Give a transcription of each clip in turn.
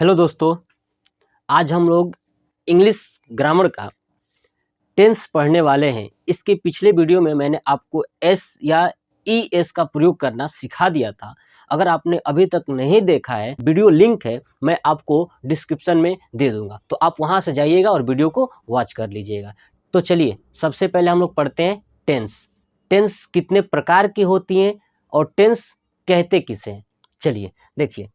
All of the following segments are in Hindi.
हेलो दोस्तों, आज हम लोग इंग्लिश ग्रामर का टेंस पढ़ने वाले हैं। इसके पिछले वीडियो में मैंने आपको एस या ई एस का प्रयोग करना सिखा दिया था। अगर आपने अभी तक नहीं देखा है, वीडियो लिंक है, मैं आपको डिस्क्रिप्शन में दे दूंगा, तो आप वहां से जाइएगा और वीडियो को वॉच कर लीजिएगा। तो चलिए सबसे पहले हम लोग पढ़ते हैं टेंस। टेंस कितने प्रकार की होती हैं और टेंस कहते किसे हैं। चलिए देखिए,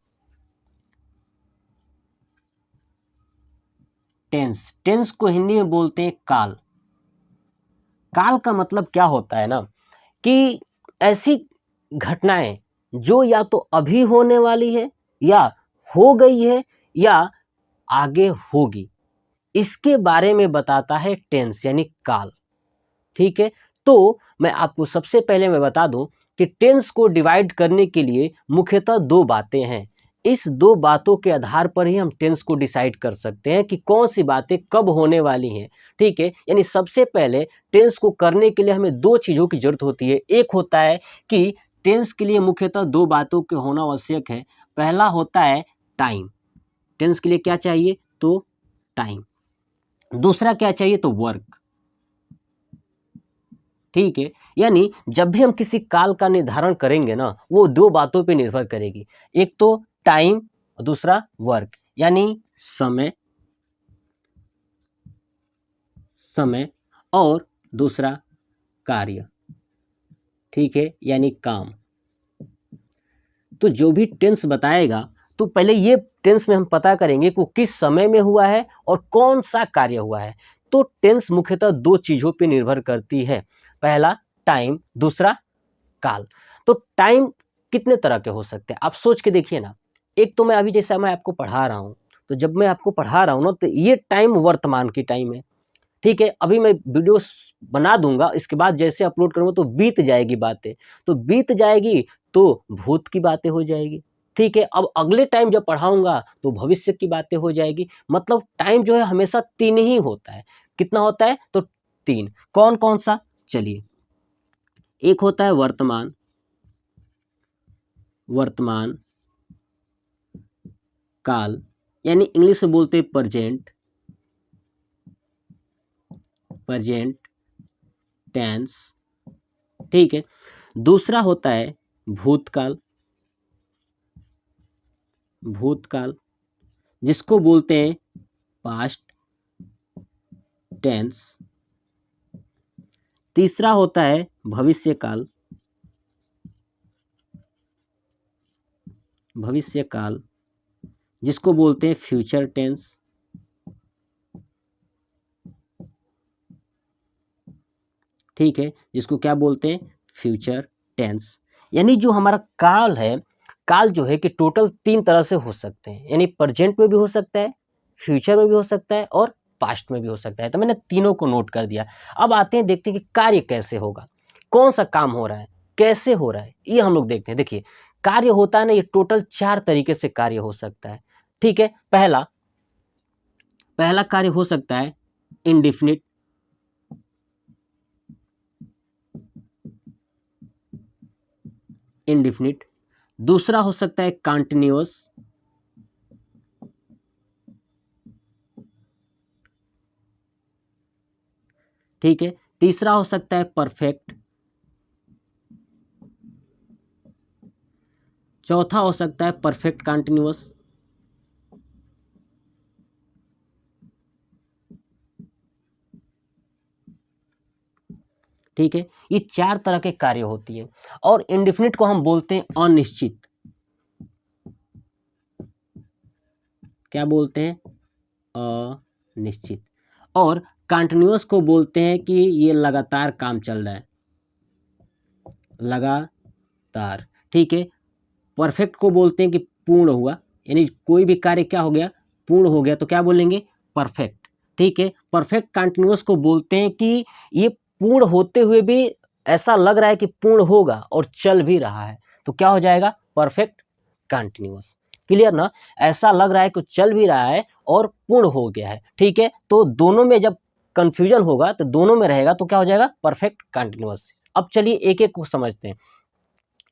टेंस को हिंदी में बोलते हैं काल। काल का मतलब क्या होता है ना, कि ऐसी घटनाएं जो या तो अभी होने वाली है, या हो गई है, या आगे होगी, इसके बारे में बताता है टेंस यानी काल। ठीक है, तो मैं आपको सबसे पहले मैं बता दूं कि टेंस को डिवाइड करने के लिए मुख्यतः दो बातें हैं। इस दो बातों के आधार पर ही हम टेंस को डिसाइड कर सकते हैं कि कौन सी बातें कब होने वाली हैं। ठीक है, यानी सबसे पहले टेंस को करने के लिए हमें दो चीज़ों की ज़रूरत होती है। एक होता है कि टेंस के लिए मुख्यतः दो बातों के होना आवश्यक है। पहला होता है टाइम। टेंस के लिए क्या चाहिए? तो टाइम। दूसरा क्या चाहिए? तो वर्क। ठीक है, यानी जब भी हम किसी काल का निर्धारण करेंगे ना, वो दो बातों पे निर्भर करेगी। एक तो टाइम और दूसरा वर्क, यानी समय समय और दूसरा कार्य। ठीक है, यानी काम। तो जो भी टेंस बताएगा, तो पहले ये टेंस में हम पता करेंगे कि किस समय में हुआ है और कौन सा कार्य हुआ है। तो टेंस मुख्यतः दो चीज़ों पे निर्भर करती है। पहला टाइम, दूसरा काल। तो टाइम कितने तरह के हो सकते हैं, आप सोच के देखिए ना। एक तो मैं अभी जैसा मैं आपको पढ़ा रहा हूँ, तो जब मैं आपको पढ़ा रहा हूँ ना, तो ये टाइम वर्तमान की टाइम है। ठीक है, अभी मैं वीडियो बना दूंगा, इसके बाद जैसे अपलोड करूँगा तो बीत जाएगी बातें, तो बीत जाएगी तो भूत की बातें हो जाएगी। ठीक है, अब अगले टाइम जब पढ़ाऊंगा तो भविष्य की बातें हो जाएगी। मतलब टाइम जो है हमेशा तीन ही होता है। कितना होता है? तो तीन। कौन कौन सा? चलिए, एक होता है वर्तमान। वर्तमान काल, यानी इंग्लिश में बोलते हैं प्रेजेंट। Present tense. ठीक है, दूसरा होता है भूतकाल। भूतकाल जिसको बोलते हैं पास्ट टेंस। तीसरा होता है भविष्यकाल। भविष्यकाल जिसको बोलते हैं फ्यूचर टेंस। ठीक है, जिसको क्या बोलते हैं? Future tense. यानी जो हमारा काल है, काल जो है कि टोटल तीन तरह से हो सकते हैं। यानी प्रेजेंट में भी हो सकता है, फ्यूचर में भी हो सकता है और पास्ट में भी हो सकता है। तो मैंने तीनों को नोट कर दिया। अब आते हैं, देखते हैं कि कार्य कैसे होगा, कौन सा काम हो रहा है, कैसे हो रहा है, ये हम लोग देखते हैं। देखिए, कार्य होता है ना, ये टोटल चार तरीके से कार्य हो सकता है। ठीक है, पहला कार्य हो सकता है इंडिफिनिट। इंडिफिनिट। दूसरा हो सकता है कंटिन्यूअस। ठीक है, तीसरा हो सकता है परफेक्ट। चौथा हो सकता है परफेक्ट कंटिन्यूअस। ठीक है, ये चार तरह के कार्य होती है। और इंडिफिनिट को हम बोलते हैं अनिश्चित। क्या बोलते हैं? अनिश्चित। और कंटिन्यूअस को बोलते हैं कि ये लगातार काम चल रहा है, लगातार। ठीक है, परफेक्ट को बोलते हैं कि पूर्ण हुआ, यानी कोई भी कार्य क्या हो गया? पूर्ण हो गया, तो क्या बोलेंगे? परफेक्ट। ठीक है, परफेक्ट कंटिन्यूअस को बोलते हैं कि ये पूर्ण होते हुए भी ऐसा लग रहा है कि पूर्ण होगा और चल भी रहा है, तो क्या हो जाएगा? Perfect continuous. क्लियर ना? ऐसा लग रहा है कि चल भी रहा है और पूर्ण हो गया है। ठीक है, तो दोनों में जब कंफ्यूजन होगा तो दोनों में रहेगा, तो क्या हो जाएगा? Perfect continuous. अब चलिए एक एक को समझते हैं।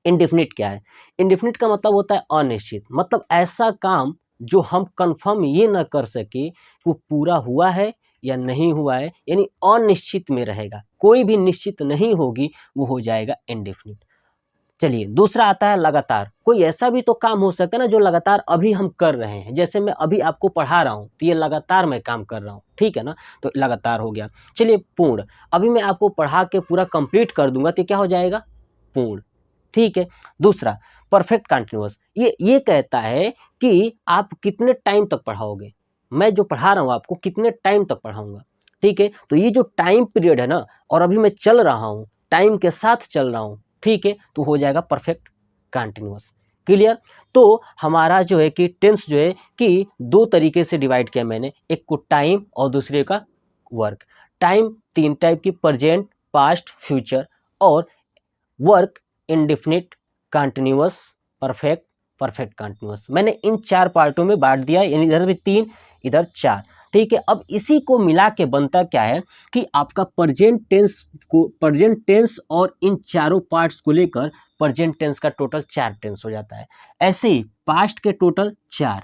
इंडेफिनिट क्या है? इंडेफिनिट का मतलब होता है अनिश्चित, मतलब ऐसा काम जो हम कंफर्म ये ना कर सके वो पूरा हुआ है या नहीं हुआ है, यानी अनिश्चित में रहेगा, कोई भी निश्चित नहीं होगी, वो हो जाएगा इंडेफिनिट। चलिए दूसरा आता है लगातार। कोई ऐसा भी तो काम हो सकता है ना जो लगातार अभी हम कर रहे हैं, जैसे मैं अभी आपको पढ़ा रहा हूँ तो ये लगातार मैं काम कर रहा हूँ, ठीक है ना, तो लगातार हो गया। चलिए पूर्ण, अभी मैं आपको पढ़ा के पूरा कंप्लीट कर दूंगा तो क्या हो जाएगा? पूर्ण, ठीक है। दूसरा परफेक्ट कंटिन्यूअस, ये कहता है कि आप कितने टाइम तक पढ़ाओगे, मैं जो पढ़ा रहा हूँ आपको कितने टाइम तक पढ़ाऊँगा, ठीक है। तो ये जो टाइम पीरियड है ना, और अभी मैं चल रहा हूँ, टाइम के साथ चल रहा हूँ, ठीक है, तो हो जाएगा परफेक्ट कंटिन्यूअस। क्लियर? तो हमारा जो है कि टेंस जो है कि दो तरीके से डिवाइड किया मैंने, एक को टाइम और दूसरे का वर्क। टाइम तीन टाइप की, प्रेजेंट, पास्ट, फ्यूचर, और work indefinite, continuous, perfect, perfect continuous. मैंने इन चार पार्टों में बांट दिया, यानी इधर भी तीन, इधर चार, ठीक है। अब इसी को मिला के बनता क्या है कि आपका प्रेजेंट टेंस और इन चारों पार्ट्स को लेकर प्रेजेंट टेंस का टोटल 4 टेंस हो जाता है। ऐसे ही पास्ट के टोटल 4,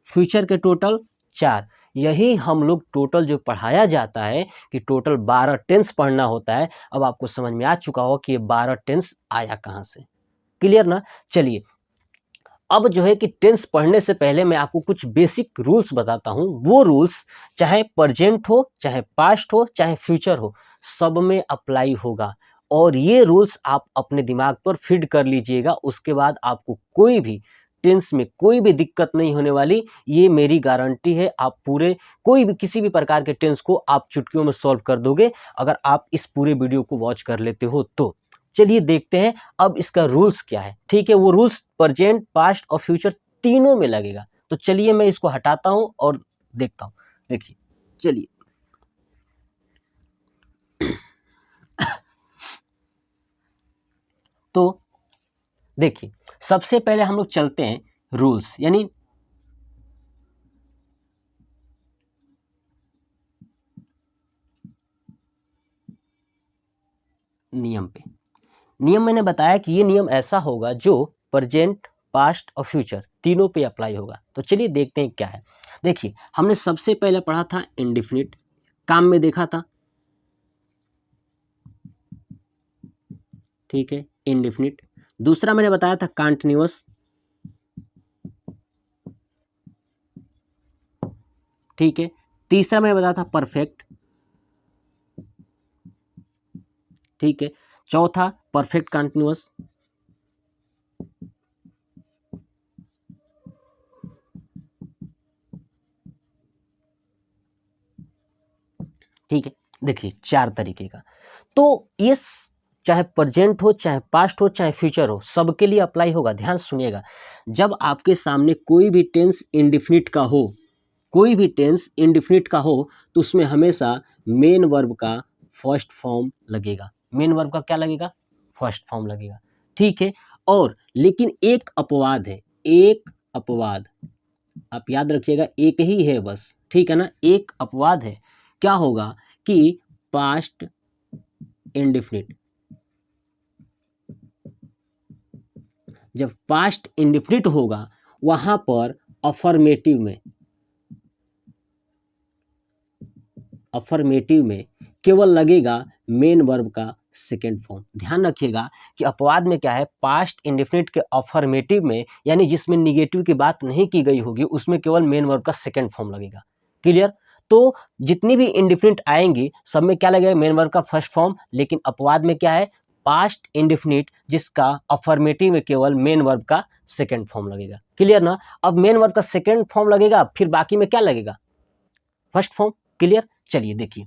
फ्यूचर के टोटल 4, यही हम लोग टोटल जो पढ़ाया जाता है कि टोटल 12 टेंस पढ़ना होता है। अब आपको समझ में आ चुका हो कि ये 12 टेंस आया कहाँ से। क्लियर ना? चलिए अब जो है कि टेंस पढ़ने से पहले मैं आपको कुछ बेसिक रूल्स बताता हूँ। वो रूल्स चाहे प्रेजेंट हो, चाहे पास्ट हो, चाहे फ्यूचर हो, सब में अप्लाई होगा, और ये रूल्स आप अपने दिमाग पर फीड कर लीजिएगा। उसके बाद आपको कोई भी टेंस में कोई भी दिक्कत नहीं होने वाली, ये मेरी गारंटी है। आप पूरे कोई भी किसी भी प्रकार के टेंस को आप चुटकियों में सॉल्व कर दोगे, अगर आप इस पूरे वीडियो को वॉच कर लेते हो तो। चलिए देखते हैं अब इसका रूल्स क्या है, ठीक है। वो रूल्स प्रेजेंट, पास्ट और फ्यूचर तीनों में लगेगा। तो चलिए मैं इसको हटाता हूं और देखता हूं। देखिए चलिए तो देखिए सबसे पहले हम लोग चलते हैं रूल्स यानी नियम पे। नियम मैंने बताया कि ये नियम ऐसा होगा जो प्रेजेंट, पास्ट और फ्यूचर तीनों पे अप्लाई होगा। तो चलिए देखते हैं क्या है। देखिए हमने सबसे पहले पढ़ा था इंडेफिनिट, काम में देखा था, ठीक है, इंडेफिनिट। दूसरा मैंने बताया था कंटिन्यूअस, ठीक है। तीसरा मैंने बताया था परफेक्ट, ठीक है। चौथा परफेक्ट कंटिन्यूअस, ठीक है। देखिए 4 तरीके का। तो ये चाहे प्रेजेंट हो, चाहे पास्ट हो, चाहे फ्यूचर हो, सबके लिए अप्लाई होगा। ध्यान सुनिएगा, जब आपके सामने कोई भी टेंस इंडेफिनिट का हो, कोई भी टेंस इंडेफिनिट का हो, तो उसमें हमेशा मेन वर्ब का फर्स्ट फॉर्म लगेगा। मेन वर्ब का क्या लगेगा? फर्स्ट फॉर्म लगेगा, ठीक है। और लेकिन एक अपवाद है, एक अपवाद, आप याद रखिएगा, एक ही है बस, ठीक है ना। एक अपवाद है, क्या होगा कि पास्ट इंडेफिनिट, जब पास्ट इंडेफिनिट होगा वहां पर अफर्मेटिव में केवल लगेगा मेन वर्ब का सेकेंड फॉर्म। ध्यान रखिएगा कि अपवाद में क्या है, पास्ट इंडेफिनिट के अफर्मेटिव में, यानी जिसमें निगेटिव की बात नहीं की गई होगी, उसमें केवल मेन वर्ब का सेकेंड फॉर्म लगेगा। क्लियर? तो जितनी भी इंडेफिनिट आएंगी सब में क्या लगेगा? मेन वर्ब का फर्स्ट फॉर्म। लेकिन अपवाद में क्या है? पास्ट इंडेफिनिट जिसका अफर्मेटिव में केवल मेन वर्ब का सेकेंड फॉर्म लगेगा। क्लियर ना? अब मेन वर्ब का सेकेंड फॉर्म लगेगा, फिर बाकी में क्या लगेगा? First form. क्लियर? चलिए देखिए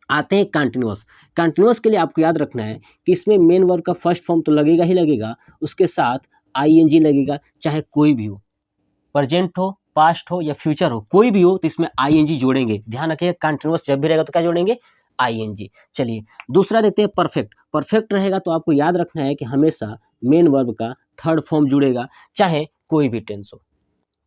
आते हैं कंटिन्यूअस। कंटिन्यूअस के लिए आपको याद रखना है कि इसमें मेन वर्ब का फर्स्ट फॉर्म तो लगेगा ही लगेगा, उसके साथ आईएनजी लगेगा, चाहे कोई भी हो, प्रेजेंट हो, पास्ट हो या फ्यूचर हो, कोई भी हो तो इसमें आईएनजी जोड़ेंगे। ध्यान रखिएगा कंटिन्यूअस जब भी रहेगा तो क्या जोड़ेंगे? आईएनजी। चलिए दूसरा देखते हैं परफेक्ट। परफेक्ट रहेगा तो आपको याद रखना है कि हमेशा मेन वर्ब का थर्ड फॉर्म जुड़ेगा, चाहे कोई भी टेंस हो,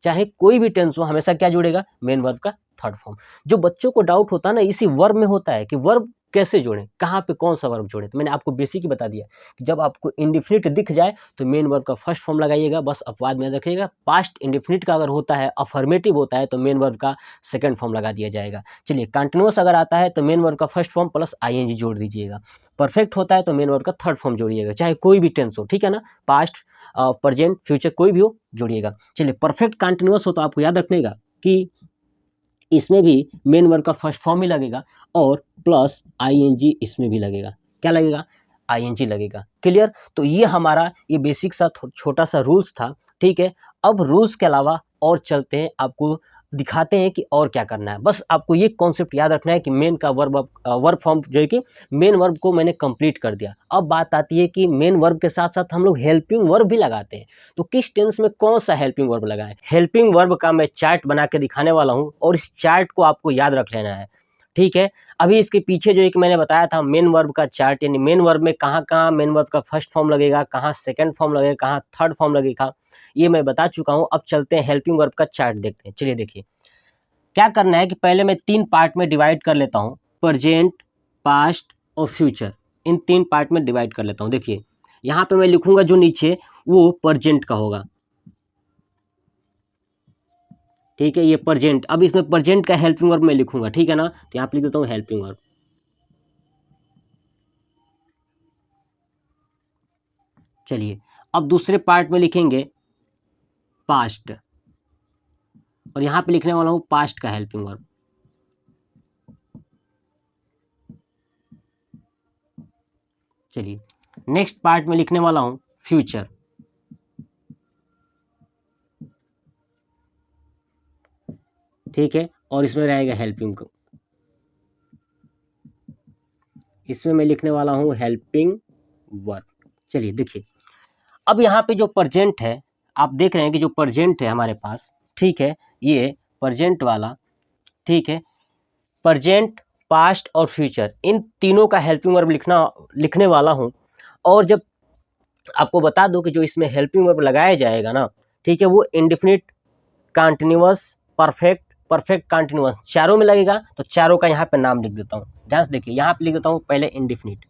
चाहे कोई भी टेंस हो, हमेशा क्या जुड़ेगा, मेन वर्ब का थर्ड फॉर्म। जो बच्चों को डाउट होता है ना इसी वर्ब में होता है कि वर्ब कैसे जोड़ें, कहाँ पे कौन सा वर्ब जोड़ें। तो मैंने आपको बेसिक ही बता दिया कि जब आपको इंडिफिनिट दिख जाए तो मेन वर्ब का फर्स्ट फॉर्म लगाइएगा, बस अपवाद में रखिएगा। पास्ट इंडिफिनिट का अगर होता है, अफर्मेटिव होता है, तो मेन वर्ब का सेकंड फॉर्म लगा दिया जाएगा। चलिए, कंटिन्यूअस अगर आता है तो मेन वर्ब का फर्स्ट फॉर्म प्लस आईएनजी जोड़ दीजिएगा। परफेक्ट होता है तो मेन वर्ब का थर्ड फॉर्म जोड़िएगा, चाहे कोई भी टेंस हो, ठीक है ना, पास्ट, प्रेजेंट, फ्यूचर कोई भी हो, जोड़िएगा। चलिए, परफेक्ट कंटिन्यूअस हो तो आपको याद रखिएगा कि इसमें भी मेन वर्ब का फर्स्ट फॉर्म ही लगेगा और प्लस आईएनजी इसमें भी लगेगा। क्या लगेगा, आईएनजी लगेगा। क्लियर। तो ये हमारा ये बेसिक सा छोटा सा रूल्स था, ठीक है। अब रूल्स के अलावा और चलते हैं, आपको दिखाते हैं कि और क्या करना है। बस आपको ये कॉन्सेप्ट याद रखना है कि मेन का वर्ब फॉर्म जो है कि मेन वर्ब को मैंने कंप्लीट कर दिया। अब बात आती है कि मेन वर्ब के साथ साथ हम लोग हेल्पिंग वर्ब भी लगाते हैं। तो किस टेंस में कौन सा हेल्पिंग वर्ब लगाएं? हेल्पिंग वर्ब का मैं चार्ट बना के दिखाने वाला हूँ और इस चार्ट को आपको याद रख लेना है, ठीक है। अभी इसके पीछे जो एक मैंने बताया था मेन वर्ब का चार्ट, यानी मेन वर्ब में कहाँ कहाँ मेन वर्ब का फर्स्ट फॉर्म लगेगा, कहाँ सेकंड फॉर्म लगेगा, कहाँ थर्ड फॉर्म लगेगा, ये मैं बता चुका हूँ। अब चलते हैं हेल्पिंग वर्ब का चार्ट देखते हैं। चलिए देखिए, क्या करना है कि पहले मैं 3 पार्ट में डिवाइड कर लेता हूँ, प्रेजेंट, पास्ट और फ्यूचर। इन 3 पार्ट में डिवाइड कर लेता हूँ। देखिए, यहाँ पे मैं लिखूंगा जो नीचे वो प्रेजेंट का होगा, ठीक है, ये प्रेजेंट। अब इसमें प्रेजेंट का हेल्पिंग वर्ब मैं लिखूंगा, ठीक है ना। तो यहाँ पे लिख देता हूँ हेल्पिंग वर्ब। चलिए, अब दूसरे पार्ट में लिखेंगे पास्ट और यहाँ पे लिखने वाला हूँ पास्ट का हेल्पिंग वर्ब। चलिए, नेक्स्ट पार्ट में लिखने वाला हूँ फ्यूचर। ठीक है, और इसमें रहेगा हेल्पिंग को, इसमें मैं लिखने वाला हूँ हेल्पिंग वर्ब। चलिए देखिए, अब यहाँ पे जो प्रेजेंट है, आप देख रहे हैं कि जो प्रेजेंट है हमारे पास, ठीक है, ये प्रेजेंट वाला, ठीक है, प्रेजेंट, पास्ट और फ्यूचर, इन तीनों का हेल्पिंग वर्ब लिखने वाला हूँ। और जब आपको बता दो कि जो इसमें हेल्पिंग वर्ब लगाया जाएगा ना, ठीक है, वो indefinite, continuous, perfect, perfect continuous, चारों में लगेगा। तो चारों का यहाँ पे नाम लिख देता हूँ। ध्यान से देखिए, यहाँ पे लिख देता हूँ पहले इंडेफिनिट,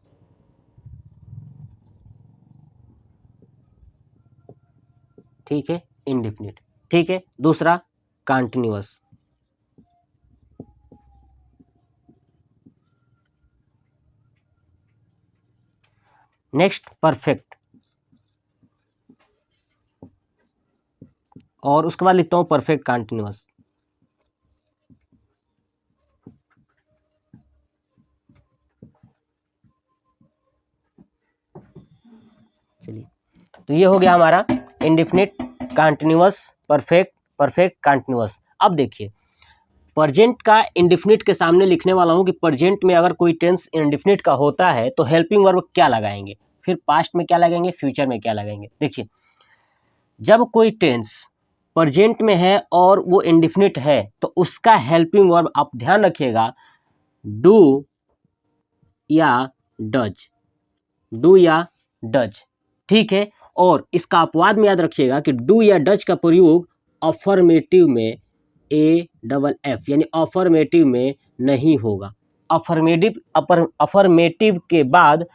ठीक है, इंडेफिनिट, ठीक है। दूसरा कंटीन्यूअस, नेक्स्ट परफेक्ट, और उसके बाद लिखता हूँ परफेक्ट कंटीन्यूअस। चलिए, तो ये हो गया हमारा indefinite, continuous, perfect, perfect continuous. अब देखिए, प्रेजेंट का इंडेफिनिट के सामने लिखने वाला हूँ कि प्रेजेंट में अगर कोई टेंस इंडेफिनिट का होता है तो हेल्पिंग वर्ब क्या लगाएंगे, फिर पास्ट में क्या लगाएंगे, फ्यूचर में क्या लगाएंगे। देखिए, जब कोई टेंस प्रेजेंट में है और वो इंडेफिनिट है तो उसका हेल्पिंग वर्ब आप ध्यान रखिएगा डू या डज, डू या डज, ठीक है। और इसका अपवाद में याद रखिएगा कि डू या डज का प्रयोग अफर्मेटिव में, AFF यानी अफर्मेटिव में नहीं होगा। अफर्मेटिव के बाद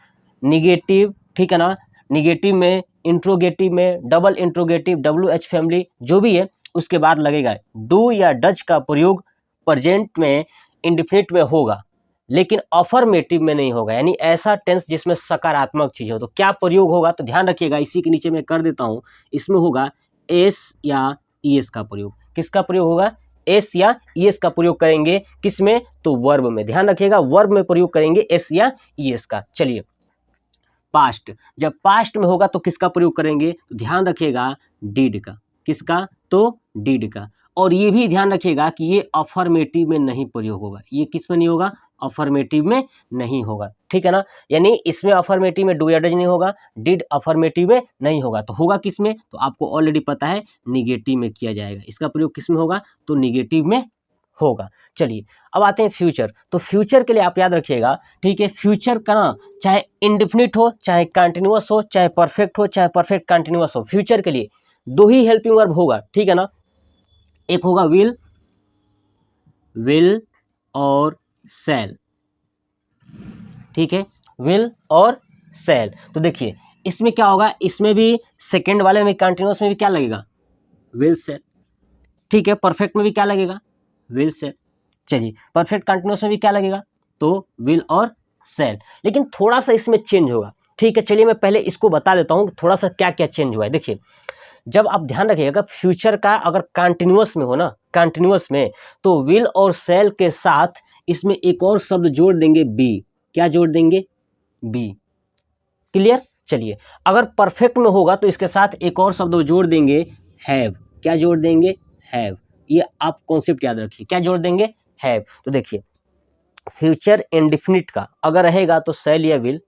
निगेटिव, ठीक है ना, निगेटिव में, इंट्रोगेटिव में, डबल इंट्रोगेटिव, WH फैमिली जो भी है उसके बाद लगेगा। डू या डज का प्रयोग प्रेजेंट में इंडेफिनिट में होगा लेकिन अफर्मेटिव में नहीं होगा, यानी ऐसा टेंस जिसमें सकारात्मक चीज हो। तो क्या प्रयोग होगा, तो ध्यान रखिएगा, इसी के नीचे मैं कर देता हूं, इसमें होगा एस या ES का प्रयोग। किसका प्रयोग होगा, एस या ES का प्रयोग करेंगे, किसमें, तो वर्ब में। ध्यान रखिएगा, वर्ब में प्रयोग करेंगे एस या ES का। चलिए, पास्ट, जब पास्ट में होगा तो किसका प्रयोग करेंगे, तो ध्यान रखिएगा डिड का। किसका, तो डिड का। और ये भी ध्यान रखिएगा कि ये अफर्मेटिव में नहीं प्रयोग होगा। ये किस में नहीं होगा, अफर्मेटिव में नहीं होगा, ठीक है ना। यानी इसमें अफर्मेटिव में डू या डज नहीं होगा, डिड अफर्मेटिव में नहीं होगा, तो होगा किस में, तो आपको ऑलरेडी पता है निगेटिव में किया जाएगा। इसका प्रयोग किस में होगा, तो निगेटिव में होगा। चलिए, अब आते हैं फ्यूचर। तो फ्यूचर के लिए आप याद रखिएगा, ठीक है, फ्यूचर का ना चाहे इंडेफिनिट हो, चाहे कंटिन्यूअस हो, चाहे परफेक्ट हो, चाहे परफेक्ट कंटिन्यूअस हो, फ्यूचर के लिए दो ही हेल्पिंग वर्ब होगा, ठीक है ना। एक होगा विल और शैल, ठीक है, विल और शैल। तो देखिए इसमें क्या होगा, इसमें भी सेकेंड वाले में कंटिन्यूअस में भी क्या लगेगा, विल शैल, ठीक है। परफेक्ट में भी क्या लगेगा, विल शैल। चलिए परफेक्ट कंटिन्यूअस में भी क्या लगेगा, तो विल और शैल, लेकिन थोड़ा सा इसमें चेंज होगा, ठीक है। चलिए मैं पहले इसको बता देता हूँ थोड़ा सा क्या क्या चेंज हुआ है। देखिए जब आप ध्यान रखिएगा फ्यूचर का अगर कंटिन्यूअस में हो ना, कंटिन्यूअस में, तो विल और शैल के साथ इसमें एक और शब्द जोड़ देंगे बी। क्या जोड़ देंगे, बी। क्लियर। चलिए अगर परफेक्ट में होगा तो इसके साथ एक और शब्द जोड़ देंगे हैव। क्या जोड़ देंगे, हैव। ये आप कॉन्सेप्ट याद रखिए, क्या जोड़ देंगे, हैव। तो देखिए फ्यूचर इंडेफिनिट का अगर रहेगा तो शैल या विल,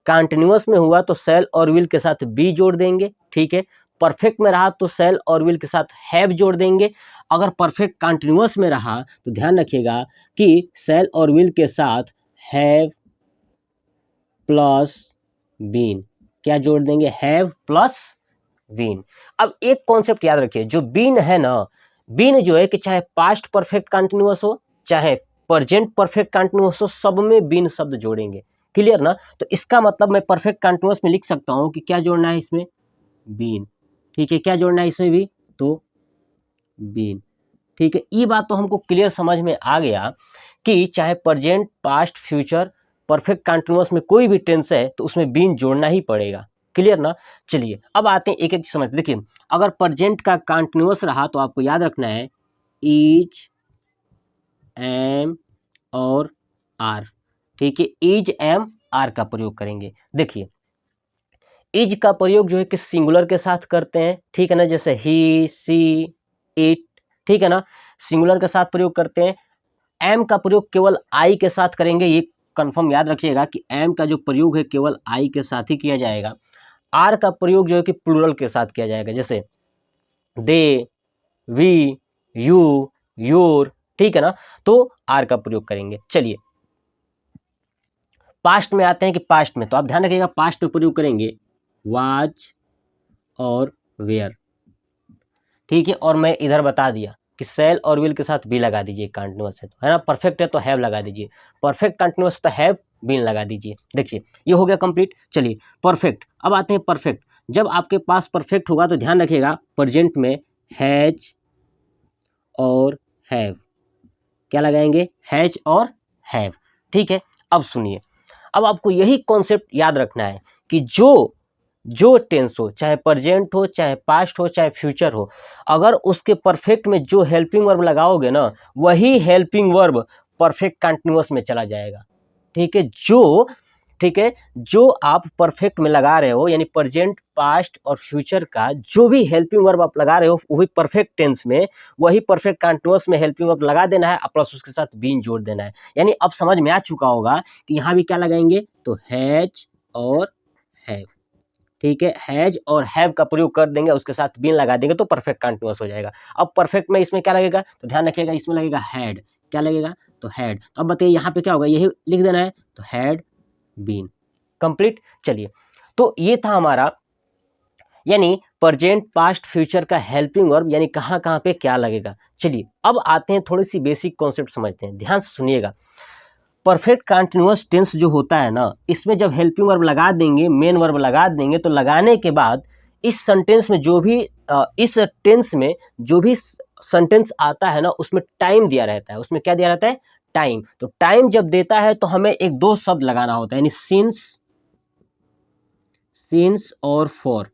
कंटिन्यूअस में हुआ तो शैल और विल के साथ बी जोड़ देंगे, ठीक है। परफेक्ट में रहा तो शैल और विल के साथ हैव जोड़ देंगे। अगर परफेक्ट कंटिन्यूअस में रहा तो ध्यान रखिएगा कि शैल और विल के साथ हैव प्लस बीन। क्या जोड़ देंगे, हैव प्लस बीन। अब एक कॉन्सेप्ट याद रखिए, जो बीन है ना, बीन जो है कि चाहे पास्ट परफेक्ट कंटिन्यूअस हो चाहे प्रेजेंट परफेक्ट कंटिन्यूअस हो, सब में बीन शब्द जोड़ेंगे। क्लियर ना। तो इसका मतलब मैं परफेक्ट कंटिन्यूअस में लिख सकता हूं कि क्या जोड़ना है इसमें, बीन, ठीक है। क्या जोड़ना है इसमें भी, तो बीन, ठीक है। ये बात तो हमको क्लियर समझ में आ गया कि चाहे present past future perfect continuous में कोई भी टेंस है तो उसमें बीन जोड़ना ही पड़ेगा। क्लियर ना। चलिए अब आते हैं एक एक समझ। देखिए अगर प्रेजेंट का कंटिन्यूअस रहा तो आपको याद रखना है इज, एम और आर, ठीक है। इज, एम, आर का प्रयोग करेंगे। देखिए इज का प्रयोग जो है कि सिंगुलर के साथ करते हैं, ठीक है ना, जैसे ही, सी, इट, ठीक है ना, सिंगुलर के साथ प्रयोग करते हैं। एम का प्रयोग केवल आई के साथ करेंगे, ये कंफर्म याद रखिएगा कि एम का जो प्रयोग है केवल आई के साथ ही किया जाएगा। आर का प्रयोग जो है कि प्लूरल के साथ किया जाएगा, जैसे दे, वी, यू, योर, ठीक है ना, तो आर का प्रयोग करेंगे। चलिए पास्ट में आते हैं कि पास्ट में, तो आप ध्यान रखिएगा पास्ट में प्रयोग करेंगे वाज और वेयर, ठीक है। और मैं इधर बता दिया कि शैल और विल के साथ बी लगा दीजिए, कंटिन्यूअस है तो, है ना, परफेक्ट है तो हैव लगा दीजिए, परफेक्ट कंटिन्यूअस तो हैव बीन लगा दीजिए। देखिए ये हो गया कंप्लीट। चलिए परफेक्ट, अब आते हैं परफेक्ट। जब आपके पास परफेक्ट होगा तो ध्यान रखिएगा प्रेजेंट में हैज और हैव, क्या लगाएंगे, हैज और हैव, ठीक है। अब सुनिए, अब आपको यही कॉन्सेप्ट याद रखना है कि जो टेंस हो, चाहे प्रेजेंट हो चाहे पास्ट हो चाहे फ्यूचर हो, अगर उसके परफेक्ट में जो हेल्पिंग वर्ब लगाओगे ना, वही हेल्पिंग वर्ब परफेक्ट कंटिन्यूअस में चला जाएगा, ठीक है। ठीक है, जो आप परफेक्ट में लगा रहे हो यानी प्रेजेंट पास्ट और फ्यूचर का जो भी हेल्पिंग वर्ब आप लगा रहे हो वही परफेक्ट टेंस में, वही परफेक्ट कंटिन्यूअस में हेल्पिंग वर्ब लगा देना है, प्लस उसके साथ बीन जोड़ देना है। यानी अब समझ में आ चुका होगा कि यहाँ भी क्या लगाएंगे, तो हैज और हैव, ठीक है। हैज और हैव का प्रयोग कर देंगे, उसके साथ बीन लगा देंगे तो परफेक्ट कंटिन्यूअस हो जाएगा। अब परफेक्ट में इसमें क्या लगेगा, तो ध्यान रखिएगा इसमें लगेगा हैड। क्या लगेगा, तो हैड। अब बताइए यहाँ पे क्या होगा, यही लिख देना है, तो हैड बीन। कंप्लीट। चलिए तो ये था हमारा यानी प्रेजेंट पास्ट फ्यूचर का हेल्पिंग वर्ब, यानी कहाँ कहाँ पे क्या लगेगा। चलिए अब आते हैं थोड़ी सी बेसिक कॉन्सेप्ट समझते हैं, ध्यान से सुनिएगा। परफेक्ट कंटिन्यूअस टेंस जो होता है ना, इसमें जब हेल्पिंग वर्ब लगा देंगे, मेन वर्ब लगा देंगे, तो लगाने के बाद इस सेंटेंस में जो भी इस टेंस में जो भी सेंटेंस आता है ना, उसमें टाइम दिया रहता है। उसमें क्या दिया रहता है, टाइम। तो टाइम जब देता है तो हमें एक दो शब्द लगाना होता है, यानी सिंस और फॉर,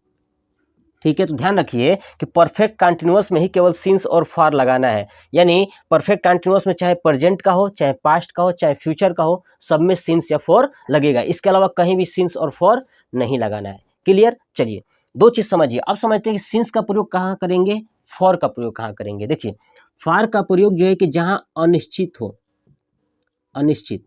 ठीक है। तो ध्यान रखिए कि परफेक्ट कंटिन्यूअस में ही केवल सिंस और फॉर लगाना है, यानी परफेक्ट कंटिन्यूअस में चाहे प्रेजेंट का हो चाहे पास्ट का हो चाहे फ्यूचर का हो, सब में सिंस या फॉर लगेगा। इसके अलावा कहीं भी सिंस और फॉर नहीं लगाना है। क्लियर। चलिए दो चीज समझिए। अब समझते हैं कि सिंस का प्रयोग कहाँ करेंगे, फॉर का प्रयोग कहाँ करेंगे। देखिए फॉर का प्रयोग जो है कि जहां अनिश्चित हो, अनिश्चित,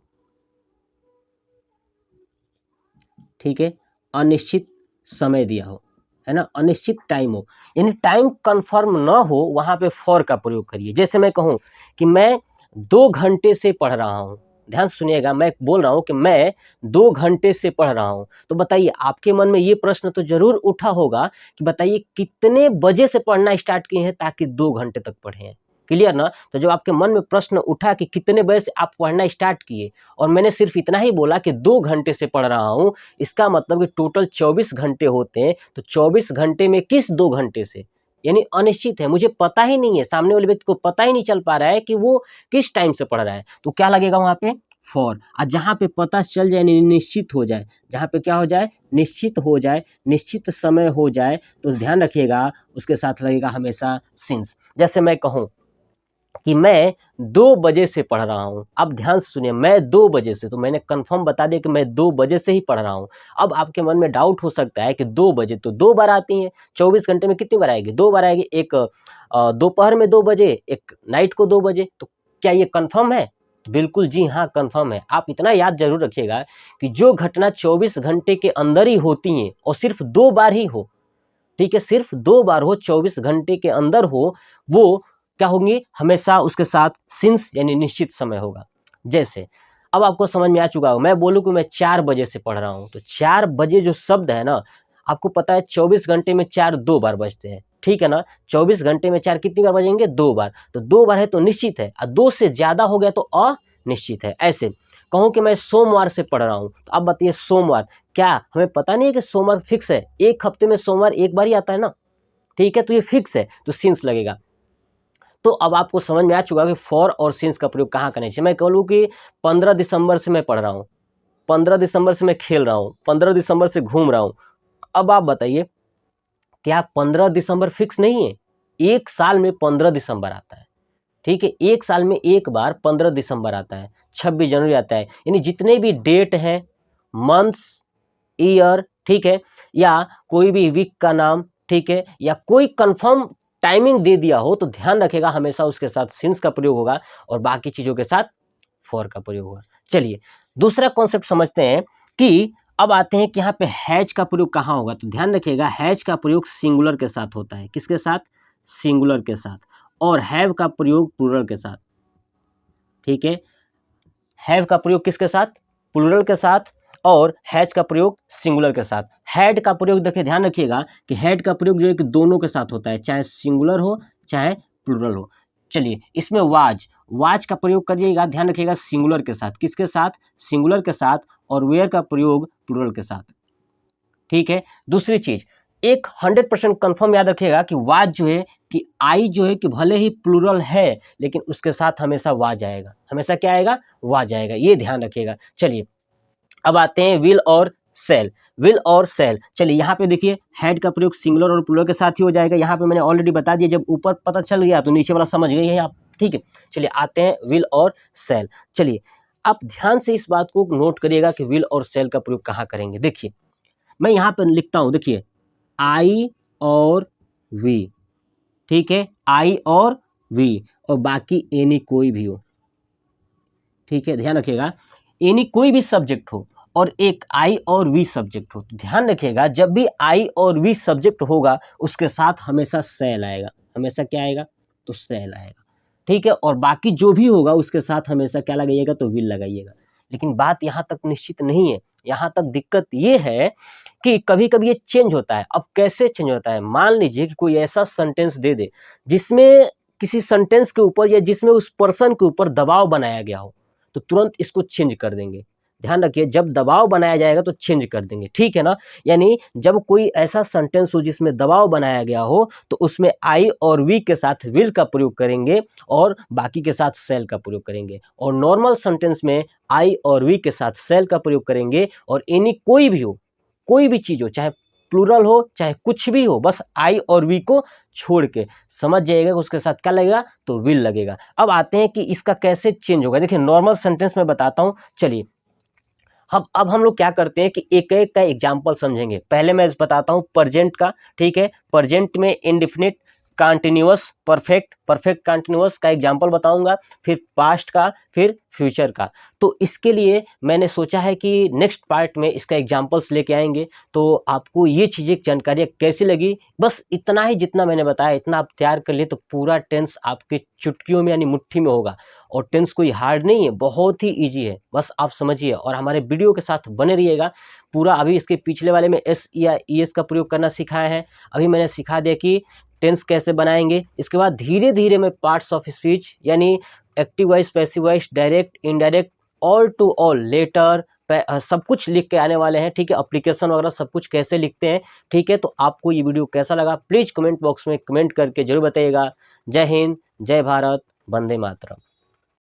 ठीक है, अनिश्चित समय दिया हो, है ना, अनिश्चित टाइम हो, यानी टाइम कंफर्म ना हो, वहां पे फॉर का प्रयोग करिए। जैसे मैं कहूं कि मैं 2 घंटे से पढ़ रहा हूं, ध्यान से सुनिएगा, मैं बोल रहा हूँ कि मैं 2 घंटे से पढ़ रहा हूँ। तो बताइए आपके मन में ये प्रश्न तो जरूर उठा होगा कि बताइए कितने बजे से पढ़ना स्टार्ट किए हैं ताकि 2 घंटे तक पढ़े हैं। क्लियर ना? तो जब आपके मन में प्रश्न उठा कि कितने बजे से आप पढ़ना स्टार्ट किए और मैंने सिर्फ इतना ही बोला कि 2 घंटे से पढ़ रहा हूँ, इसका मतलब कि टोटल 24 घंटे होते हैं। तो 24 घंटे में किस 2 घंटे से, यानी अनिश्चित है, मुझे पता ही नहीं है, सामने वाले व्यक्ति को पता ही नहीं चल पा रहा है कि वो किस टाइम से पढ़ रहा है। तो क्या लगेगा वहाँ पे? फॉर। और जहाँ पे पता चल जाए, निश्चित हो जाए, जहाँ पे क्या हो जाए? निश्चित हो जाए, निश्चित समय हो जाए, तो ध्यान रखिएगा उसके साथ लगेगा हमेशा सिंस। जैसे मैं कहूँ कि मैं 2 बजे से पढ़ रहा हूँ। अब ध्यान से सुनिए, मैं 2 बजे से, तो मैंने कंफर्म बता दिया कि मैं 2 बजे से ही पढ़ रहा हूँ। अब आपके मन में डाउट हो सकता है कि 2 बजे तो 2 बार आती हैं, 24 घंटे में कितनी बार आएगी? 2 बार आएगी, एक दोपहर में 2 बजे, एक नाइट को 2 बजे। तो क्या ये कंफर्म है? तो बिल्कुल जी हाँ, कंफर्म है। आप इतना याद जरूर रखिएगा कि जो घटना 24 घंटे के अंदर ही होती हैं और सिर्फ 2 बार ही हो, ठीक है, सिर्फ 2 बार हो, 24 घंटे के अंदर हो, वो क्या होंगी? हमेशा उसके साथ सिंस यानी निश्चित समय होगा। जैसे अब आपको समझ में आ चुका होगा, मैं बोलूँ कि मैं 4 बजे से पढ़ रहा हूँ, तो 4 बजे जो शब्द है ना, आपको पता है 24 घंटे में 4 2 बार बजते हैं, ठीक है ना? 24 घंटे में 4 कितनी बार बजेंगे? 2 बार। तो 2 बार है तो निश्चित है, और 2 से ज़्यादा हो गया तो अनिश्चित है। ऐसे कहूँ कि मैं सोमवार से पढ़ रहा हूँ, तो अब बताइए सोमवार, क्या हमें पता नहीं है कि सोमवार फिक्स है? एक हफ्ते में सोमवार एक बार ही आता है ना, ठीक है, तो ये फिक्स है, तो सिंस लगेगा। तो अब आपको समझ में आ चुका कि फॉर और सिंस का प्रयोग कहाँ करना चाहिए। मैं कहूँ कि 15 दिसंबर से मैं पढ़ रहा हूँ, 15 दिसंबर से मैं खेल रहा हूँ, 15 दिसंबर से घूम रहा हूँ। अब आप बताइए, क्या 15 दिसंबर फिक्स नहीं है? एक साल में 15 दिसंबर आता है, ठीक है, एक साल में एक बार 15 दिसंबर आता है, 26 जनवरी आता है, यानी जितने भी डेट हैं, मंथ्स, ईयर, ठीक है, या कोई भी वीक का नाम, ठीक है, या कोई कंफर्म टाइमिंग दे दिया हो, तो ध्यान रखेगा हमेशा उसके साथ सिंस का प्रयोग होगा और बाकी चीज़ों के साथ फॉर का प्रयोग होगा। चलिए दूसरा कॉन्सेप्ट समझते हैं कि अब आते हैं कि यहाँ पे हैज का प्रयोग कहाँ होगा। तो ध्यान रखिएगा, हैज का प्रयोग सिंगुलर के साथ होता है। किसके साथ? सिंगुलर के साथ। और हैव का प्रयोग प्लूरल के साथ, ठीक है, हैव का प्रयोग किसके साथ? प्लूरल के साथ। और हैज का प्रयोग सिंगुलर के साथ। हैड का प्रयोग देखिए, ध्यान रखिएगा कि हैड का प्रयोग जो है कि दोनों के साथ होता है, चाहे सिंगुलर हो चाहे प्लूरल हो। चलिए इसमें वाज का प्रयोग करिएगा, ध्यान रखिएगा सिंगुलर के साथ। किसके साथ? सिंगुलर के साथ। और वेयर का प्रयोग प्लूरल के साथ, ठीक है। दूसरी चीज, एक 100% कंफर्म याद रखिएगा कि वाज जो है कि आई जो है कि भले ही प्लूरल है, लेकिन उसके साथ हमेशा वाज आएगा। हमेशा क्या आएगा? वाज आएगा, ये ध्यान रखिएगा। चलिए अब आते हैं विल और सेल। विल और सेल, चलिए यहाँ पे देखिए, हेड का प्रयोग सिंगुलर और प्लूरल के साथ ही हो जाएगा। यहाँ पे मैंने ऑलरेडी बता दिया, जब ऊपर पता चल गया तो नीचे वाला समझ गए हैं आप, ठीक है। चलिए आते हैं विल और सेल। चलिए आप ध्यान से इस बात को नोट करिएगा कि विल और सेल का प्रयोग कहाँ करेंगे। देखिए मैं यहाँ पर लिखता हूँ, देखिए आई और वी, ठीक है, आई और वी, और बाकी एनी कोई भी हो, ठीक है, ध्यान रखिएगा, एनी कोई भी सब्जेक्ट हो और एक आई और वी सब्जेक्ट हो। तो ध्यान रखिएगा जब भी आई और वी सब्जेक्ट होगा उसके साथ हमेशा सेल आएगा। हमेशा क्या आएगा? तो सेल आएगा, ठीक है। और बाकी जो भी होगा उसके साथ हमेशा क्या लगाइएगा? तो विल लगाइएगा। लेकिन बात यहाँ तक निश्चित नहीं है, यहाँ तक दिक्कत ये है कि कभी कभी ये चेंज होता है। अब कैसे चेंज होता है? मान लीजिए कि कोई ऐसा सेंटेंस दे दे जिसमें किसी सेंटेंस के ऊपर या जिसमें उस पर्सन के ऊपर दबाव बनाया गया हो, तो तुरंत इसको चेंज कर देंगे। ध्यान रखिए, जब दबाव बनाया जाएगा तो चेंज कर देंगे, ठीक है ना। यानी जब कोई ऐसा सेंटेंस हो जिसमें दबाव बनाया गया हो, तो उसमें आई और वी के साथ विल का प्रयोग करेंगे और बाकी के साथ सेल का प्रयोग करेंगे। और नॉर्मल सेंटेंस में आई और वी के साथ सेल का प्रयोग करेंगे। और एनी कोई भी हो, कोई भी चीज़ हो, चाहे प्लूरल हो चाहे कुछ भी हो, बस आई और वी को छोड़ के समझ जाइएगा उसके साथ क्या लगेगा? तो विल लगेगा। अब आते हैं कि इसका कैसे चेंज होगा। देखिए नॉर्मल सेंटेंस में बताता हूँ। चलिए अब हम लोग क्या करते हैं कि एक एक का एग्जाम्पल समझेंगे। पहले मैं बताता हूँ प्रेजेंट का, ठीक है। प्रेजेंट में इंडेफिनिट कंटिन्यूअस, परफेक्ट कंटिन्यूअस का एग्जांपल बताऊंगा, फिर पास्ट का, फिर फ्यूचर का। तो इसके लिए मैंने सोचा है कि नेक्स्ट पार्ट में इसका एग्जांपल्स लेके आएंगे। तो आपको ये चीज़ें जानकारियाँ कैसी लगी, बस इतना ही जितना मैंने बताया इतना आप तैयार कर लिए तो पूरा टेंस आपके चुटकियों में यानी मुट्ठी में होगा। और टेंस कोई हार्ड नहीं है, बहुत ही ईजी है, बस आप समझिए और हमारे वीडियो के साथ बने रहिएगा। पूरा अभी इसके पिछले वाले में एस या ई एस का प्रयोग करना सिखाया है, अभी मैंने सिखा दिया कि टेंस कैसे बनाएंगे। इसके बाद धीरे धीरे मैं पार्ट्स ऑफ स्पीच यानी active voice, passive voice, direct, indirect, all to all, letter, सब कुछ लिख के आने वाले हैं, ठीक है। एप्लीकेशन वगैरह सब कुछ कैसे लिखते हैं, ठीक है। तो आपको ये वीडियो कैसा लगा प्लीज़ कमेंट बॉक्स में कमेंट करके जरूर बताइएगा। जय हिंद, जय भारत, वंदे मातरम।